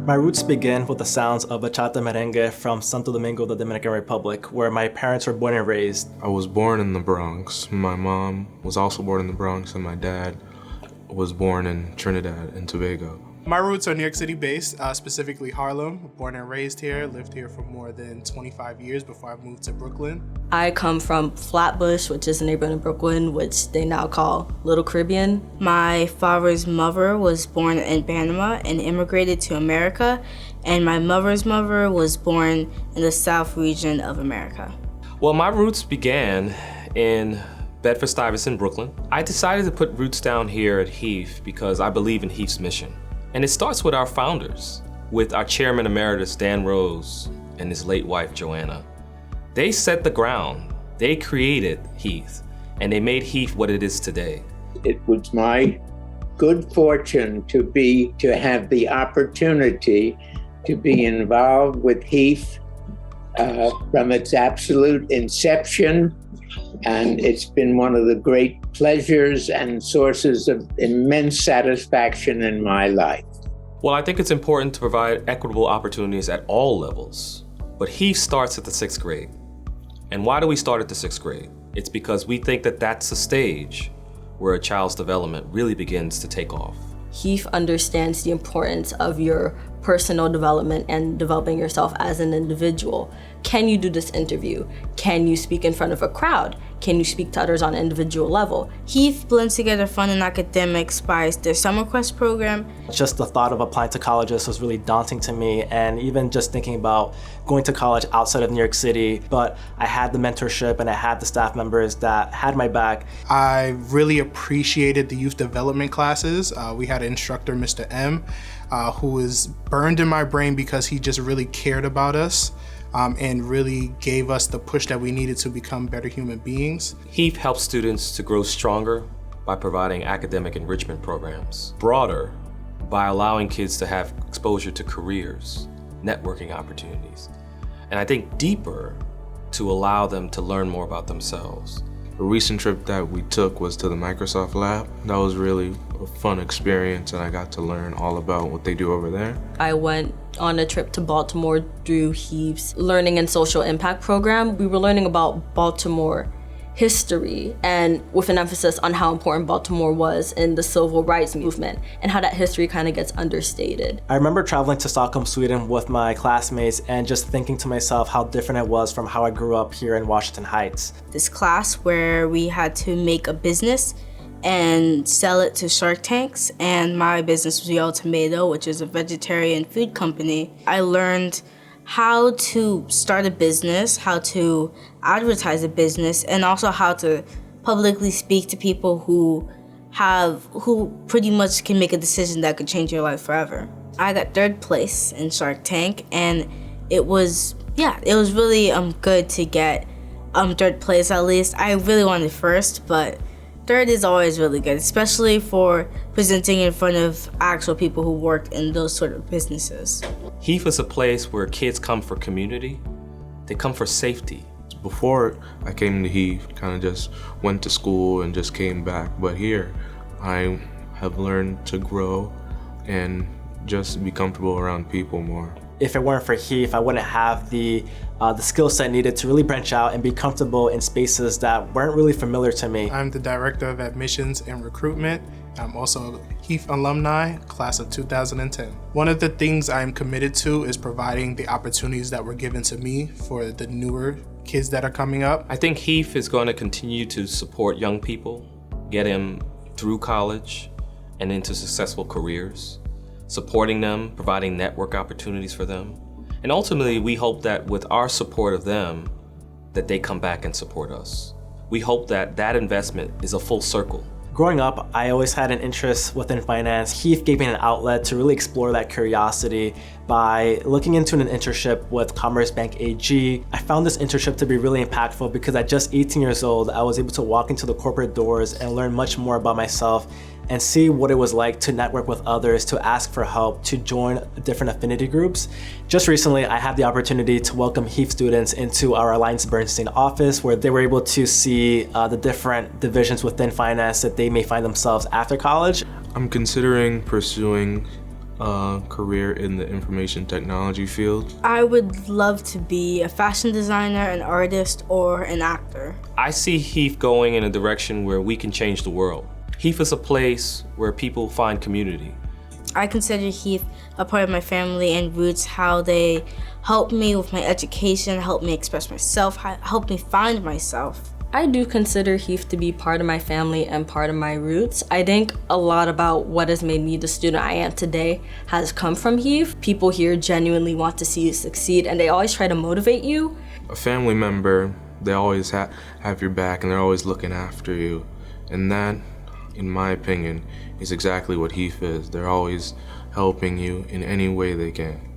My roots begin with the sounds of bachata merengue from Santo Domingo, the Dominican Republic, where my parents were born and raised. I was born in the Bronx. My mom was also born in the Bronx, and my dad was born in Trinidad and Tobago. My roots are New York City based, specifically Harlem. Born and raised here, lived here for more than 25 years before I moved to Brooklyn. I come from Flatbush, which is a neighborhood in Brooklyn, which they now call Little Caribbean. My father's mother was born in Panama and immigrated to America, and my mother's mother was born in the South region of America. Well, my roots began in Bedford-Stuyvesant, Brooklyn. I decided to put roots down here at HEAF because I believe in HEAF's mission. And it starts with our founders, with our chairman emeritus, Dan Rose, and his late wife, Joanna. They set the ground. They created HEAF, and they made HEAF what it is today. It was my good fortune to have the opportunity to be involved with HEAF from its absolute inception. And it's been one of the great pleasures and sources of immense satisfaction in my life. Well, I think it's important to provide equitable opportunities at all levels, but HEAF starts at the 6th grade. And why do we start at the 6th grade? It's because we think that that's the stage where a child's development really begins to take off. HEAF understands the importance of your personal development and developing yourself as an individual. Can you do this interview? Can you speak in front of a crowd? Can you speak to others on an individual level? HEAF blends together fun and academics by their Summer Quest program. Just the thought of applying to colleges was really daunting to me, and even just thinking about going to college outside of New York City, but I had the mentorship and I had the staff members that had my back. I really appreciated the youth development classes. We had an instructor, Mr. M, who was burned in my brain because he just really cared about us and really gave us the push that we needed to become better human beings. HEAF helps students to grow stronger by providing academic enrichment programs, broader by allowing kids to have exposure to careers, networking opportunities, and I think deeper to allow them to learn more about themselves. A recent trip that we took was to the Microsoft lab. That was really a fun experience, and I got to learn all about what they do over there. I went on a trip to Baltimore through HEAF's Learning and Social Impact program. We were learning about Baltimore history, and with an emphasis on how important Baltimore was in the civil rights movement and how that history kind of gets understated. I remember traveling to Stockholm, Sweden with my classmates and just thinking to myself how different it was from how I grew up here in Washington Heights. This class where we had to make a business and sell it to Shark Tanks, and my business was Yellow Tomato, which is a vegetarian food company. I learned how to start a business, how to advertise a business, and also how to publicly speak to people who pretty much can make a decision that could change your life forever. I got 3rd place in Shark Tank, and it was really good to get 3rd place at least. I really wanted 1st, but 3rd is always really good, especially for presenting in front of actual people who work in those sort of businesses. HEAF is a place where kids come for community, they come for safety. Before I came to HEAF, kind of just went to school and just came back, but here I have learned to grow and just be comfortable around people more. If it weren't for HEAF, I wouldn't have the skill set needed to really branch out and be comfortable in spaces that weren't really familiar to me. I'm the Director of Admissions and Recruitment. I'm also a HEAF alumni, class of 2010. One of the things I'm committed to is providing the opportunities that were given to me for the newer kids that are coming up. I think HEAF is going to continue to support young people, get them through college and into successful careers, supporting them, providing network opportunities for them. And ultimately, we hope that with our support of them, that they come back and support us. We hope that that investment is a full circle. Growing up, I always had an interest within finance. HEAF gave me an outlet to really explore that curiosity by looking into an internship with Commerce Bank AG. I found this internship to be really impactful because at just 18 years old, I was able to walk into the corporate doors and learn much more about myself and see what it was like to network with others, to ask for help, to join different affinity groups. Just recently, I had the opportunity to welcome HEAF students into our Alliance Bernstein office, where they were able to see the different divisions within finance that they may find themselves after college. I'm considering pursuing a career in the information technology field. I would love to be a fashion designer, an artist, or an actor. I see HEAF going in a direction where we can change the world. HEAF is a place where people find community. I consider HEAF a part of my family and roots, how they help me with my education, help me express myself, help me find myself. I do consider HEAF to be part of my family and part of my roots. I think a lot about what has made me the student I am today has come from HEAF. People here genuinely want to see you succeed, and they always try to motivate you. A family member, they always have your back and they're always looking after you. And that, in my opinion, is exactly what HEAF is. They're always helping you in any way they can.